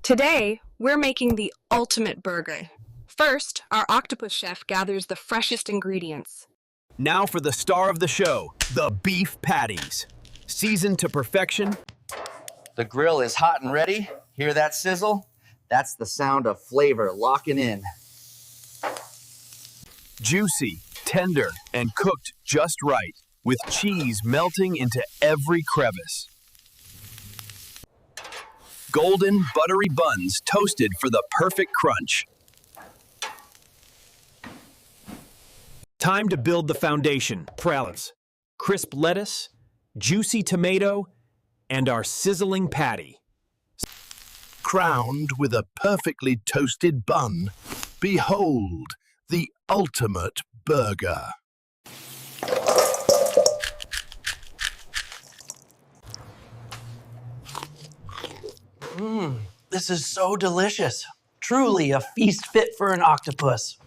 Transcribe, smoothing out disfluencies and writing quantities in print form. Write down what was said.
Today, we're making the ultimate burger. First, our octopus chef gathers the freshest ingredients. Now for the star of the show, the beef patties. Seasoned to perfection. The grill is hot and ready. Hear that sizzle? That's the sound of flavor locking in. Juicy, tender, and cooked just right, with cheese melting into every crevice. Golden, buttery buns toasted for the perfect crunch. Time to build the foundation. Pralines, crisp lettuce, juicy tomato, and our sizzling patty. Crowned with a perfectly toasted bun, behold the ultimate burger. This is so delicious. Truly a feast fit for an octopus.